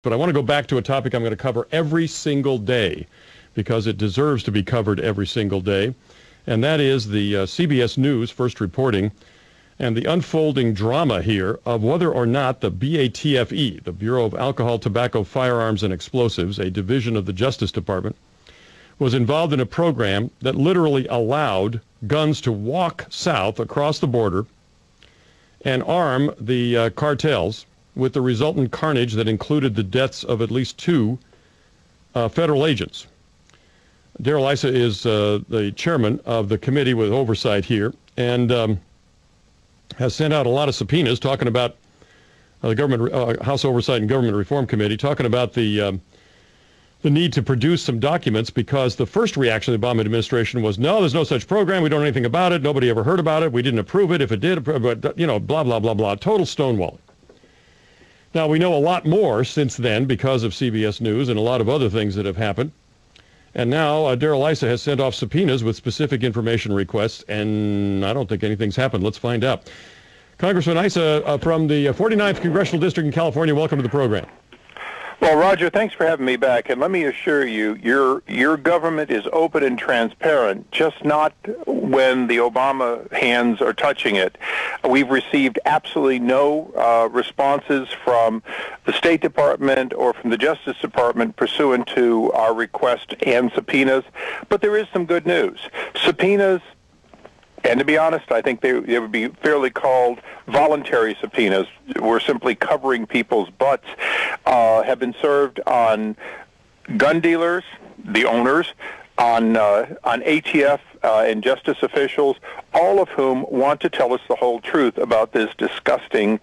But I want to go back to a topic I'm going to cover every single day because it deserves to be covered every single day, and that is the CBS News first reporting and the unfolding drama here of whether or not the BATFE, the Bureau of Alcohol, Tobacco, Firearms, and Explosives, a division of the Justice Department, was involved in a program that literally allowed guns to walk south across the border and arm the cartels, with the resultant carnage that included the deaths of at least 2 federal agents. Darrell Issa is the chairman of the committee with oversight here, and has sent out a lot of subpoenas talking about the government, House Oversight and Government Reform Committee, talking about the need to produce some documents, because the first reaction of the Obama administration was, no, there's no such program, we don't know anything about it, nobody ever heard about it, we didn't approve it, if it did, but, you know, blah, blah, blah, blah, total stonewalling. Now, we know a lot more since then because of CBS News and a lot of other things that have happened. And now Darrell Issa has sent off subpoenas with specific information requests, and I don't think anything's happened. Let's find out. Congressman Issa from the 49th Congressional District in California, welcome to the program. Well, Roger, thanks for having me back. And let me assure you, your government is open and transparent, just not when the Obama hands are touching it. We've received absolutely no responses from the State Department or from the Justice Department pursuant to our request and subpoenas. But there is some good news. Subpoenas, and to be honest, I think they would be fairly called voluntary subpoenas. We're simply covering people's butts, have been served on gun dealers, the owners, on ATF and justice officials, all of whom want to tell us the whole truth about this disgusting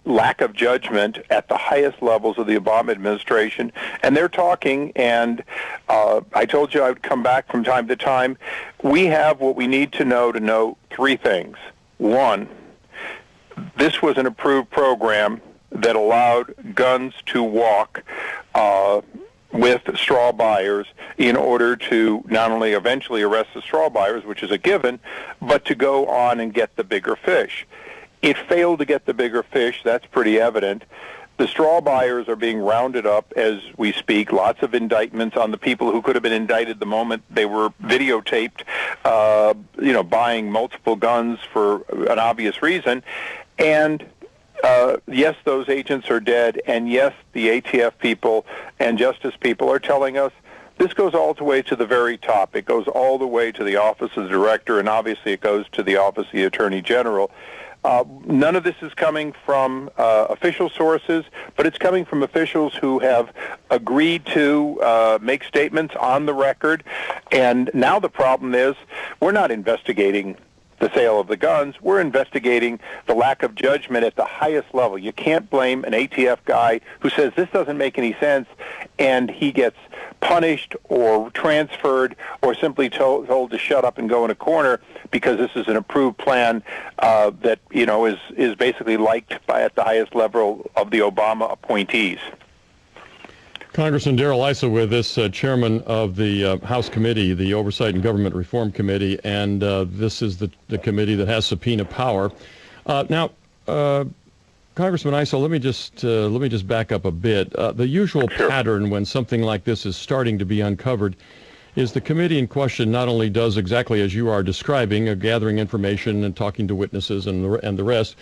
lack of judgment at the highest levels of the Obama administration. And they're talking, and I told you I would come back from time to time. We have what we need to know 3 things. 1, this was an approved program that allowed guns to walk with straw buyers in order to not only eventually arrest the straw buyers, which is a given, but to go on and get the bigger fish. It failed to get the bigger fish. That's pretty evident. The straw buyers are being rounded up as we speak. Lots of indictments on the people who could have been indicted the moment they were videotaped, buying multiple guns for an obvious reason. And yes, those agents are dead, and yes, the ATF people and justice people are telling us this goes all the way to the very top. It goes all the way to the office of the director, and obviously it goes to the office of the attorney general. None of this is coming from official sources, but it's coming from officials who have agreed to make statements on the record. And now the problem is we're not investigating the sale of the guns. We're investigating the lack of judgment at the highest level. You can't blame an ATF guy who says this doesn't make any sense, and he gets punished or transferred or simply told to shut up and go in a corner because this is an approved plan that is basically liked at the highest level of the Obama appointees. Congressman Darrell Issa with us, chairman of the House Committee, the Oversight and Government Reform Committee, and this is the committee that has subpoena power. Now, Congressman Issa, let me just back up a bit. The usual pattern when something like this is starting to be uncovered is the committee in question not only does exactly as you are describing, gathering information and talking to witnesses and the rest,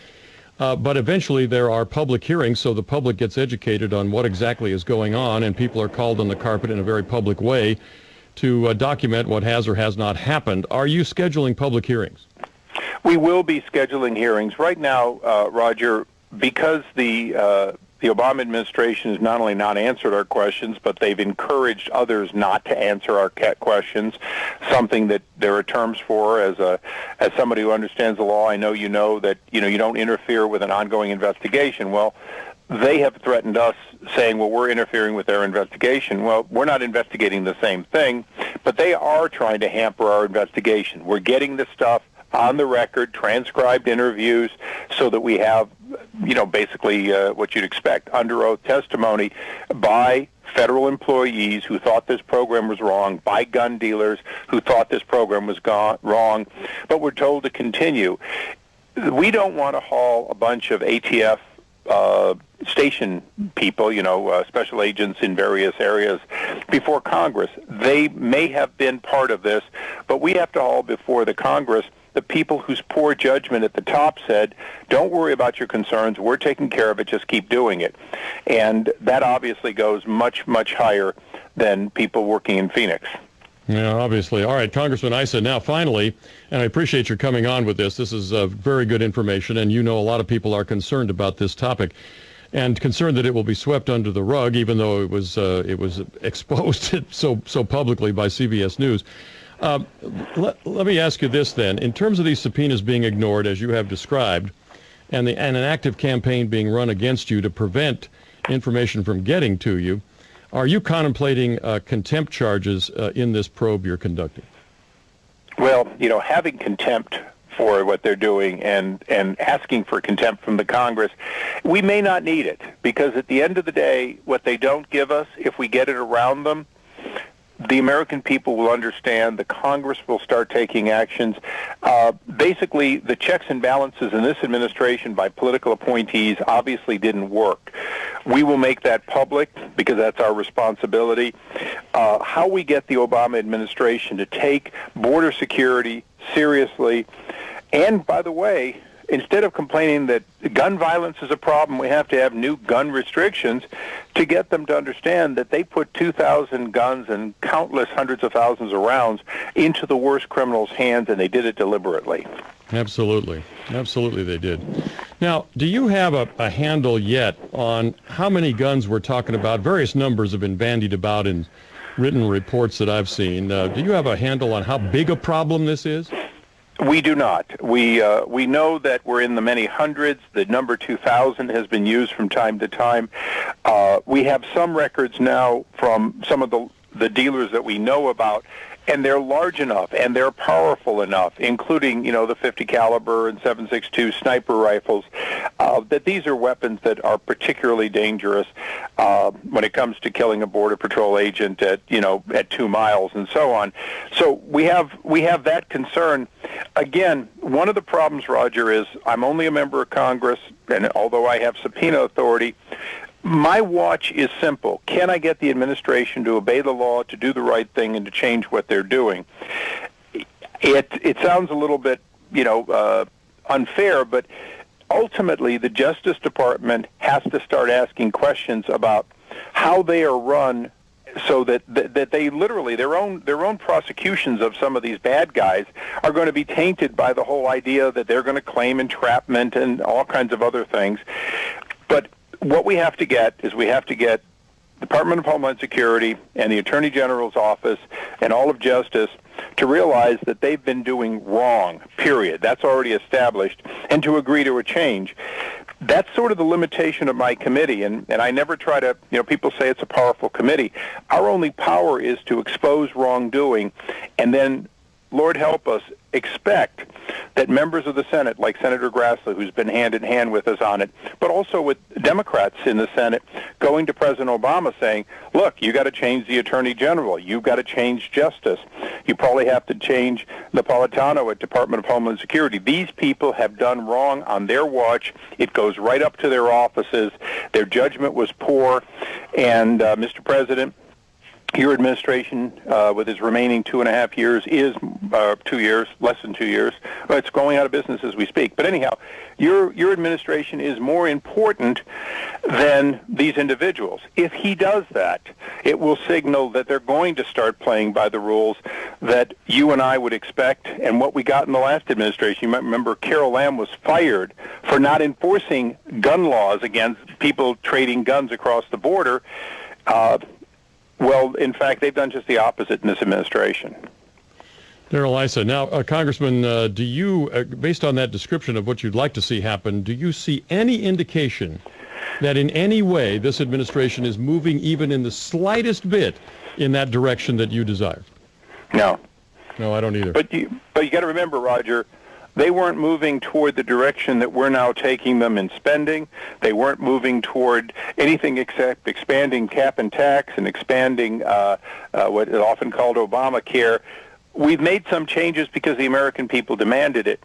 but eventually there are public hearings, so the public gets educated on what exactly is going on, and people are called on the carpet in a very public way to document what has or has not happened. Are you scheduling public hearings? We will be scheduling hearings. Right now, Roger, because the Obama administration has not only not answered our questions, but they've encouraged others not to answer our questions, something that there are terms for. As somebody who understands the law, I know you know that you don't interfere with an ongoing investigation. Well, they have threatened us, saying, well, we're interfering with their investigation. Well, we're not investigating the same thing, but they are trying to hamper our investigation. We're getting the stuff on the record, transcribed interviews, so that we have, basically what you'd expect, under oath testimony by federal employees who thought this program was wrong, by gun dealers who thought this program was wrong, but we're told to continue. We don't want to haul a bunch of ATF station people, special agents in various areas before Congress. They may have been part of this, but we have to haul before the Congress the people whose poor judgment at the top said, don't worry about your concerns, we're taking care of it, just keep doing it. And that obviously goes much, much higher than people working in Phoenix. Yeah, obviously. All right, Congressman Issa, now finally, and I appreciate your coming on with this. This is very good information, and a lot of people are concerned about this topic and concerned that it will be swept under the rug, even though it was exposed so publicly by CBS News. Let me ask you this then. In terms of these subpoenas being ignored, as you have described, and an active campaign being run against you to prevent information from getting to you, are you contemplating contempt charges in this probe you're conducting? Well, having contempt for what they're doing and asking for contempt from the Congress, we may not need it, because at the end of the day, what they don't give us, if we get it around them, the American people will understand, the Congress will start taking actions. Basically, the checks and balances in this administration by political appointees obviously didn't work. We will make that public because that's our responsibility. How we get the Obama administration to take border security seriously, and by the way, instead of complaining that gun violence is a problem, we have to have new gun restrictions to get them to understand that they put 2,000 guns and countless hundreds of thousands of rounds into the worst criminals' hands, and they did it deliberately. Absolutely. Absolutely they did. Now, do you have a handle yet on how many guns we're talking about? Various numbers have been bandied about in written reports that I've seen. Do you have a handle on how big a problem this is? We do not. We know that we're in the many hundreds. The number 2,000 has been used from time to time. We have some records now from some of the dealers that we know about, and they're large enough and they're powerful enough, including the 50 caliber and 7.62 sniper rifles, that these are weapons that are particularly dangerous when it comes to killing a border patrol agent at 2 miles and so on. So we have that concern. Again, one of the problems, Roger, is I'm only a member of Congress, and although I have subpoena authority, my watch is simple. Can I get the administration to obey the law, to do the right thing, and to change what they're doing? It sounds a little bit, unfair, but ultimately the Justice Department has to start asking questions about how they are run, so that they literally, their own prosecutions of some of these bad guys are going to be tainted by the whole idea that they're going to claim entrapment and all kinds of other things. But what we have to get is the Department of Homeland Security and the Attorney General's office and all of justice to realize that they've been doing wrong, period. That's already established, and to agree to a change. That's sort of the limitation of my committee, and I never try to, people say it's a powerful committee. Our only power is to expose wrongdoing, and then, Lord help us, expect that members of the Senate, like Senator Grassley, who's been hand in hand with us on it, but also with Democrats in the Senate, going to President Obama saying, look, you got to change the Attorney General. You've got to change Justice. You probably have to change Napolitano at Department of Homeland Security. These people have done wrong on their watch. It goes right up to their offices. Their judgment was poor. And, Mr. President, your administration, with its remaining 2.5 years, is 2 years, less than 2 years. It's going out of business as we speak. But anyhow, your administration is more important than these individuals. If he does that, it will signal that they're going to start playing by the rules that you and I would expect, and what we got in the last administration. You might remember Carol Lam was fired for not enforcing gun laws against people trading guns across the border. Well, in fact, they've done just the opposite in this administration. Darrell Issa. Now, Congressman, do you, based on that description of what you'd like to see happen, do you see any indication that in any way this administration is moving even in the slightest bit in that direction that you desire? No. No, I don't either. But you got to remember, Roger, they weren't moving toward the direction that we're now taking them in spending. They weren't moving toward anything except expanding cap and tax and expanding what is often called Obamacare. We've made some changes because the American people demanded it.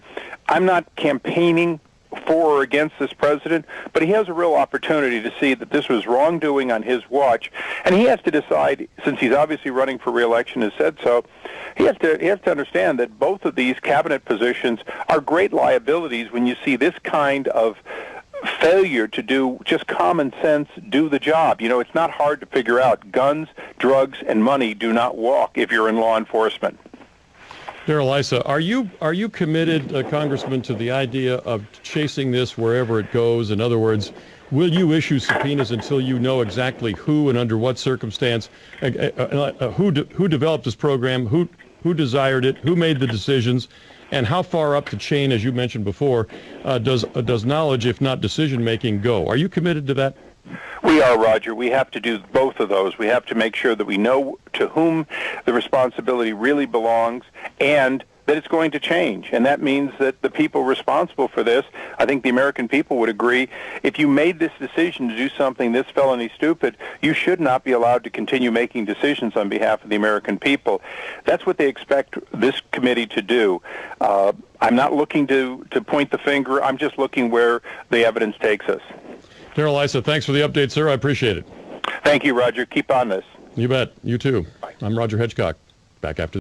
I'm not campaigning for or against this president, but he has a real opportunity to see that this was wrongdoing on his watch, and he has to decide, since he's obviously running for re-election, has said so, he has to understand that both of these cabinet positions are great liabilities when you see this kind of failure to do just common sense, do the job. You know, it's not hard to figure out. Guns, drugs, and money do not walk if you're in law enforcement. Darrell Issa, are you committed, Congressman, to the idea of chasing this wherever it goes? In other words, will you issue subpoenas until you know exactly who and under what circumstance, who developed this program, who desired it, who made the decisions, and how far up the chain, as you mentioned before, does knowledge, if not decision-making, go? Are you committed to that? We are, Roger. We have to do both of those. We have to make sure that we know to whom the responsibility really belongs and that it's going to change. And that means that the people responsible for this, I think the American people would agree, if you made this decision to do something this felony stupid, you should not be allowed to continue making decisions on behalf of the American people. That's what they expect this committee to do. I'm not looking to point the finger. I'm just looking where the evidence takes us. Darrell Issa, thanks for the update, sir. I appreciate it. Thank you, Roger. Keep on this. You bet. You too. Bye. I'm Roger Hedgecock. Back after